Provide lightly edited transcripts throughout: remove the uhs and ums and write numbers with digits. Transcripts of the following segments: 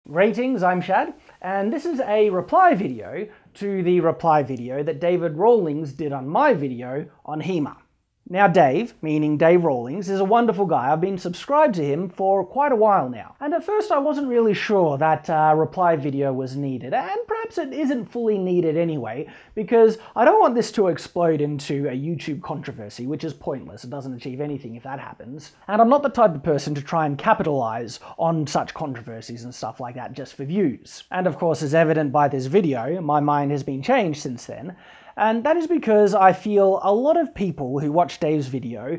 Greetings, I'm Shad, and this is a reply video to the reply video that David Rawlings did on my video on HEMA. Now Dave, meaning Dave Rawlings, is a wonderful guy. I've been subscribed to him for quite a while now. And at first I wasn't really sure that reply video was needed, and perhaps it isn't fully needed anyway, because I don't want this to explode into a YouTube controversy, which is pointless. It doesn't achieve anything if that happens. And I'm not the type of person to try and capitalize on such controversies and stuff like that just for views. And of course, as evident by this video, my mind has been changed since then. And that is because I feel a lot of people who watch Dave's video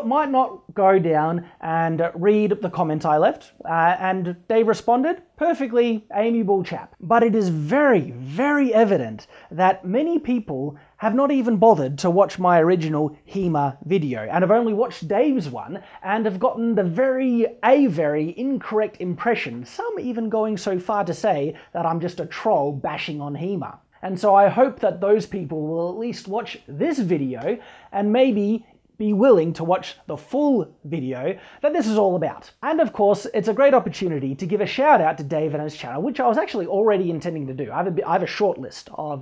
might not go down and read the comment I left, and Dave responded, perfectly amiable chap. But it is very, very evident that many people have not even bothered to watch my original HEMA video and have only watched Dave's one and have gotten the very incorrect impression, some even going so far to say that I'm just a troll bashing on HEMA. And so I hope that those people will at least watch this video and maybe be willing to watch the full video that this is all about. And of course, it's a great opportunity to give a shout out to Dave and his channel, which I was actually already intending to do. I have a short list of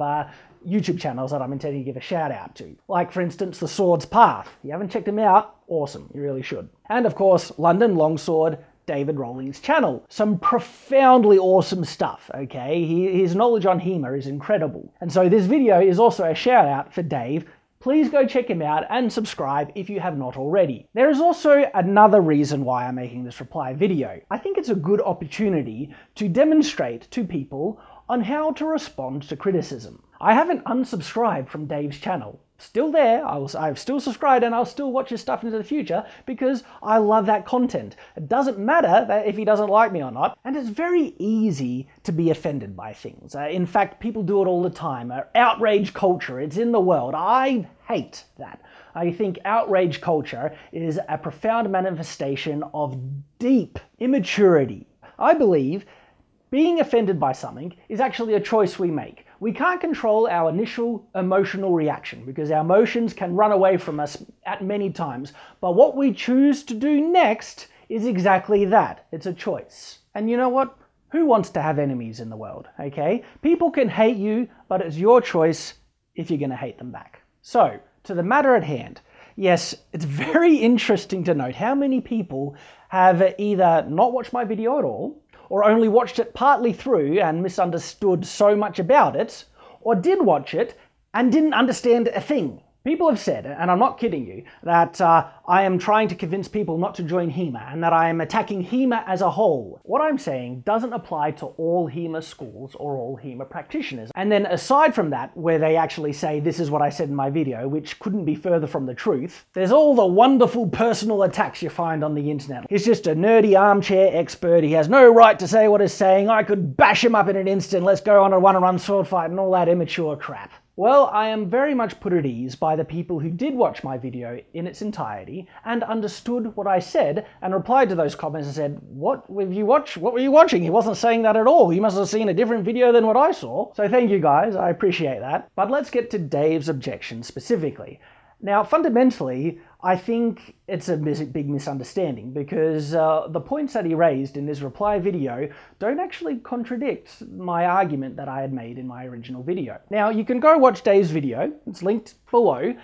YouTube channels that I'm intending to give a shout out to. Like for instance, The Sword's Path. If you haven't checked them out, awesome, you really should. And of course, London Longsword, David Rawlings' channel. Some profoundly awesome stuff, okay? His knowledge on HEMA is incredible. And so this video is also a shout out for Dave. Please go check him out and subscribe if you have not already. There is also another reason why I'm making this reply video. I think it's a good opportunity to demonstrate to people on how to respond to criticism. I haven't unsubscribed from Dave's channel. Still there, I've still subscribed and I'll still watch his stuff into the future because I love that content. It doesn't matter that if he doesn't like me or not, and it's very easy to be offended by things. In fact, people do it all the time. Outrage culture, it's in the world. I hate that. I think outrage culture is a profound manifestation of deep immaturity. I believe being offended by something is actually a choice we make. We can't control our initial emotional reaction because our emotions can run away from us at many times. But what we choose to do next is exactly that. It's a choice. And you know what? Who wants to have enemies in the world, okay? People can hate you, but it's your choice if you're going to hate them back. So, to the matter at hand. Yes, it's very interesting to note how many people have either not watched my video at all, or only watched it partly through and misunderstood so much about it, or did watch it and didn't understand a thing. People have said, and I'm not kidding you, that I am trying to convince people not to join HEMA and that I am attacking HEMA as a whole. What I'm saying doesn't apply to all HEMA schools or all HEMA practitioners. And then aside from that, where they actually say this is what I said in my video, which couldn't be further from the truth, there's all the wonderful personal attacks you find on the internet. He's just a nerdy armchair expert. He has no right to say what he's saying. I could bash him up in an instant. Let's go on a one-on-one sword fight and all that immature crap. Well, I am very much put at ease by the people who did watch my video in its entirety and understood what I said and replied to those comments and said, what were you watching? He wasn't saying that at all. You must have seen a different video than what I saw. So thank you guys, I appreciate that. But let's get to Dave's objection specifically. Now, fundamentally, I think it's a big misunderstanding because the points that he raised in this reply video don't actually contradict my argument that I had made in my original video. Now, you can go watch Dave's video, it's linked below,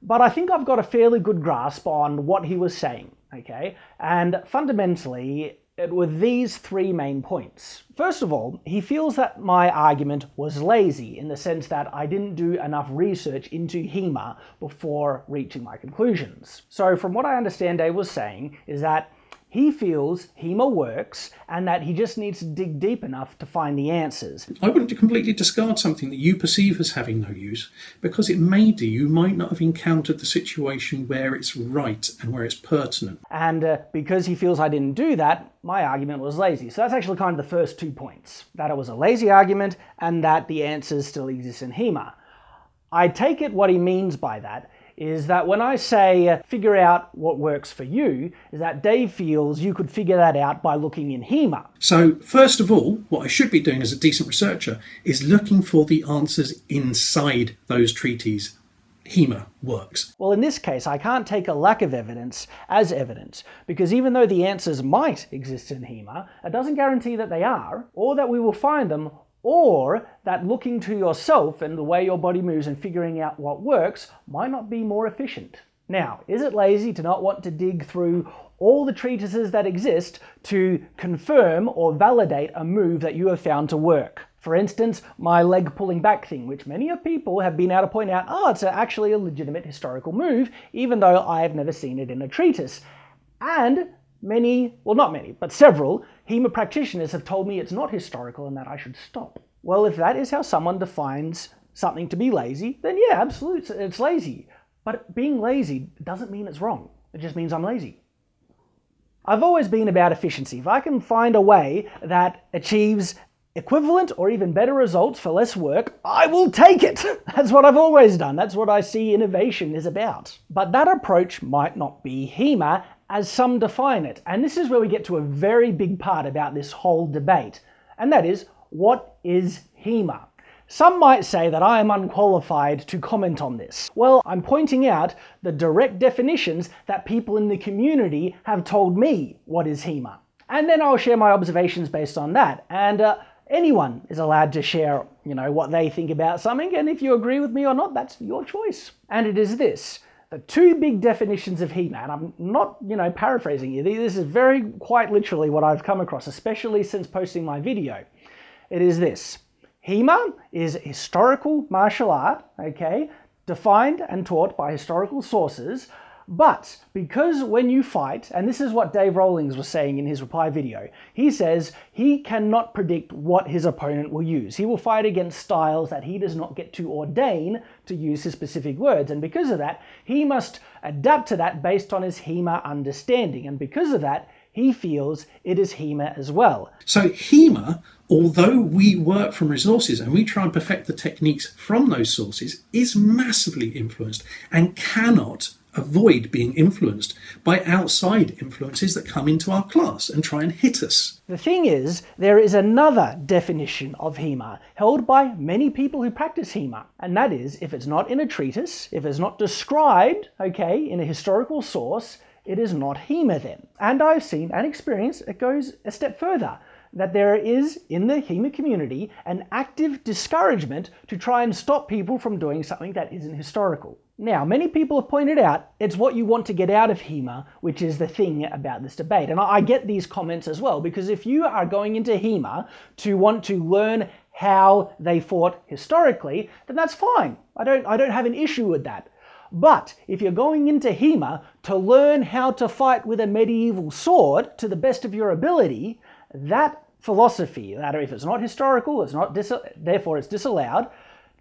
but I think I've got a fairly good grasp on what he was saying, okay? And fundamentally, it were these three main points. First of all, he feels that my argument was lazy in the sense that I didn't do enough research into HEMA before reaching my conclusions. So from what I understand Dave was saying is that he feels HEMA works and that he just needs to dig deep enough to find the answers. I wouldn't completely discard something that you perceive as having no use because it may do. You might not have encountered the situation where it's right and where it's pertinent. And because he feels I didn't do that, my argument was lazy. So that's actually kind of the first 2 points. That it was a lazy argument and that the answers still exist in HEMA. I take it what he means by that is that when I say figure out what works for you, is that Dave feels you could figure that out by looking in HEMA. So first of all, what I should be doing as a decent researcher is looking for the answers inside those treaties HEMA works? Well, in this case, I can't take a lack of evidence as evidence, because even though the answers might exist in HEMA, it doesn't guarantee that they are, or that we will find them, or that looking to yourself and the way your body moves and figuring out what works might not be more efficient. Now, is it lazy to not want to dig through all the treatises that exist to confirm or validate a move that you have found to work? For instance, my leg pulling back thing, which many of people have been able to point out, oh, it's actually a legitimate historical move, even though I have never seen it in a treatise. And many, well not many, but several HEMA practitioners have told me it's not historical and that I should stop. Well, if that is how someone defines something to be lazy, then yeah, absolutely, it's lazy. But being lazy doesn't mean it's wrong. It just means I'm lazy. I've always been about efficiency. If I can find a way that achieves equivalent or even better results for less work, I will take it. That's what I've always done. That's what I see innovation is about. But that approach might not be HEMA as some define it. And this is where we get to a very big part about this whole debate. And that is, what is HEMA? Some might say that I am unqualified to comment on this. Well, I'm pointing out the direct definitions that people in the community have told me what is HEMA. And then I'll share my observations based on that. And anyone is allowed to share, what they think about something. And if you agree with me or not, that's your choice. And it is this. The two big definitions of HEMA, and I'm not, paraphrasing you. This is very quite literally what I've come across, especially since posting my video. It is this. HEMA is historical martial art, okay, defined and taught by historical sources, but because when you fight, and this is what Dave Rawlings was saying in his reply video, he says he cannot predict what his opponent will use. He will fight against styles that he does not get to ordain to use his specific words, and because of that, he must adapt to that based on his HEMA understanding, and because of that, he feels it is HEMA as well. So HEMA, although we work from resources and we try and perfect the techniques from those sources, is massively influenced and cannot avoid being influenced by outside influences that come into our class and try and hit us. The thing is, there is another definition of HEMA held by many people who practice HEMA, and that is, if it's not in a treatise, if it's not described, okay, in a historical source, it is not HEMA then. And I've seen and experienced it goes a step further, that there is in the HEMA community an active discouragement to try and stop people from doing something that isn't historical. Now, many people have pointed out it's what you want to get out of HEMA, which is the thing about this debate. And I get these comments as well, because if you are going into HEMA to want to learn how they fought historically, then that's fine. I don't have an issue with that. But if you're going into HEMA to learn how to fight with a medieval sword to the best of your ability, that philosophy, that if it's not historical, it's not therefore it's disallowed,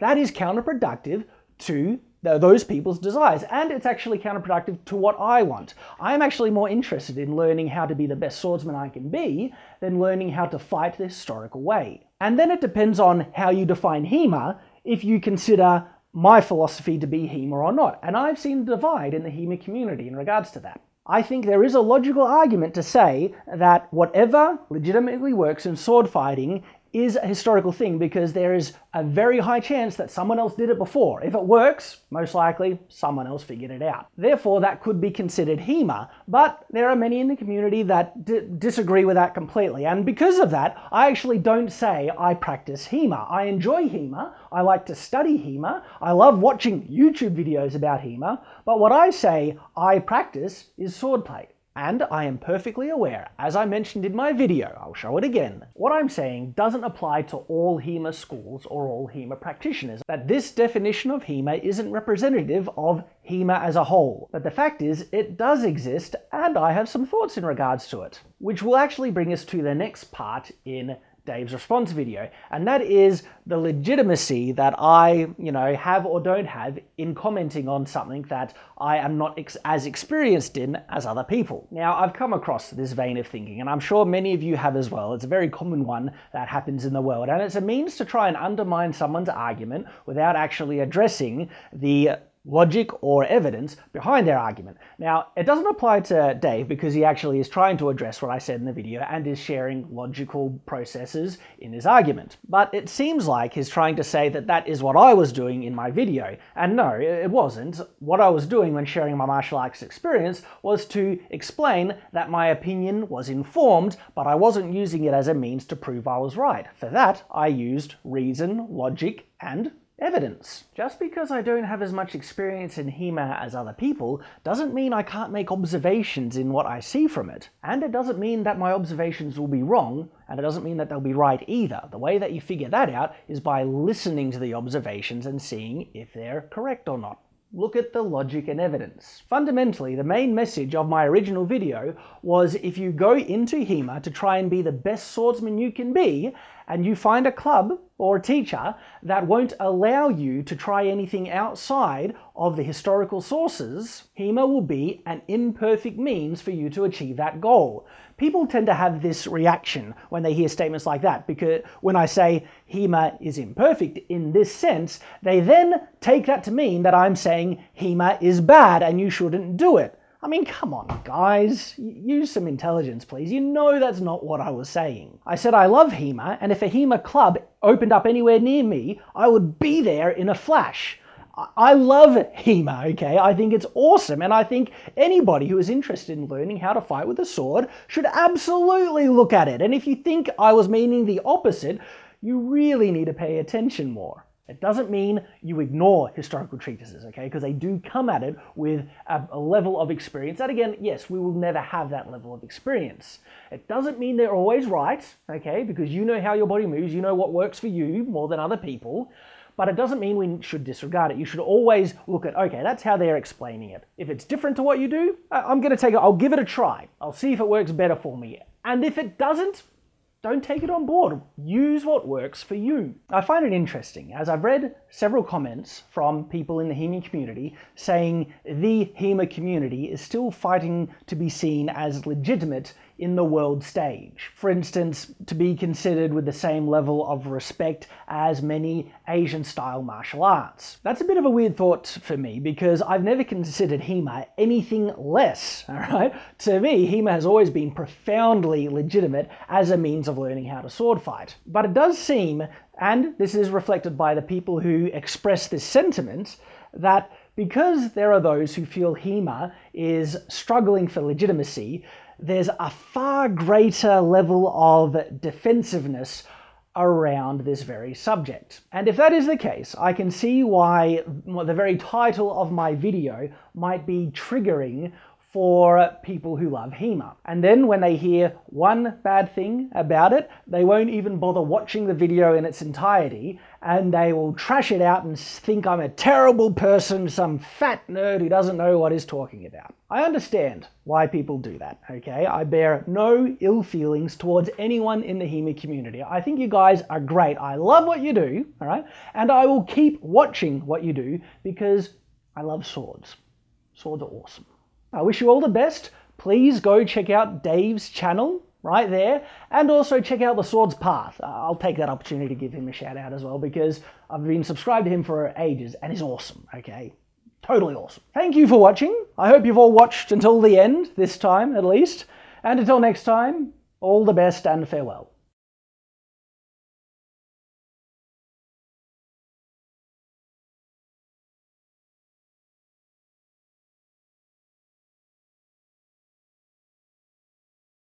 that is counterproductive to those people's desires. And it's actually counterproductive to what I want. I'm actually more interested in learning how to be the best swordsman I can be than learning how to fight the historical way. And then it depends on how you define HEMA, if you consider my philosophy to be HEMA or not. And I've seen a divide in the HEMA community in regards to that. I think there is a logical argument to say that whatever legitimately works in sword fighting is a historical thing, because there is a very high chance that someone else did it before. If it works, most likely someone else figured it out. Therefore, that could be considered HEMA, but there are many in the community that disagree with that completely. And because of that, I actually don't say I practice HEMA. I enjoy HEMA, I like to study HEMA, I love watching YouTube videos about HEMA, but what I say I practice is swordplay. And I am perfectly aware, as I mentioned in my video, I'll show it again, what I'm saying doesn't apply to all HEMA schools or all HEMA practitioners, that this definition of HEMA isn't representative of HEMA as a whole. But the fact is, it does exist, and I have some thoughts in regards to it, which will actually bring us to the next part in Dave's response video, and that is the legitimacy that I, have or don't have in commenting on something that I am not as experienced in as other people. Now, I've come across this vein of thinking, and I'm sure many of you have as well. It's a very common one that happens in the world, and it's a means to try and undermine someone's argument without actually addressing the logic or evidence behind their argument. Now, it doesn't apply to Dave because he actually is trying to address what I said in the video and is sharing logical processes in his argument. But it seems like he's trying to say that that is what I was doing in my video. And no, it wasn't. What I was doing when sharing my martial arts experience was to explain that my opinion was informed, but I wasn't using it as a means to prove I was right. For that, I used reason, logic, and evidence. Just because I don't have as much experience in HEMA as other people doesn't mean I can't make observations in what I see from it. And it doesn't mean that my observations will be wrong, and it doesn't mean that they'll be right either. The way that you figure that out is by listening to the observations and seeing if they're correct or not. Look at the logic and evidence. Fundamentally, the main message of my original video was if you go into HEMA to try and be the best swordsman you can be, and you find a club or a teacher that won't allow you to try anything outside of the historical sources, HEMA will be an imperfect means for you to achieve that goal. People tend to have this reaction when they hear statements like that, because when I say HEMA is imperfect in this sense, they then take that to mean that I'm saying HEMA is bad and you shouldn't do it. I mean, come on, guys. Use some intelligence, please. You know that's not what I was saying. I said I love HEMA, and if a HEMA club opened up anywhere near me, I would be there in a flash. I love HEMA, okay? I think it's awesome, and I think anybody who is interested in learning how to fight with a sword should absolutely look at it. And if you think I was meaning the opposite, you really need to pay attention more. It doesn't mean you ignore historical treatises, okay? Because they do come at it with a level of experience that, again, yes, we will never have that level of experience. It doesn't mean they're always right, okay? Because you know how your body moves, you know what works for you more than other people. But it doesn't mean we should disregard it. You should always look at, okay, that's how they're explaining it. If it's different to what you do, I'll give it a try. I'll see if it works better for me. And if it doesn't, don't take it on board. Use what works for you. I find it interesting, as I've read several comments from people in the HEMA community saying the HEMA community is still fighting to be seen as legitimate in the world stage. For instance, to be considered with the same level of respect as many Asian-style martial arts. That's a bit of a weird thought for me because I've never considered HEMA anything less, all right? To me, HEMA has always been profoundly legitimate as a means of learning how to sword fight. But it does seem, and this is reflected by the people who express this sentiment, that because there are those who feel HEMA is struggling for legitimacy, there's a far greater level of defensiveness around this very subject. And if that is the case, I can see why the very title of my video might be triggering for people who love HEMA. And then when they hear one bad thing about it, they won't even bother watching the video in its entirety, and they will trash it out and think I'm a terrible person, some fat nerd who doesn't know what he's talking about. I understand why people do that, okay? I bear no ill feelings towards anyone in the HEMA community. I think you guys are great. I love what you do, all right? And I will keep watching what you do because I love swords. Swords are awesome. I wish you all the best. Please go check out Dave's channel right there, and also check out The Sword's Path. I'll take that opportunity to give him a shout out as well because I've been subscribed to him for ages and he's awesome, okay? Totally awesome. Thank you for watching. I hope you've all watched until the end, this time at least. And until next time, all the best and farewell.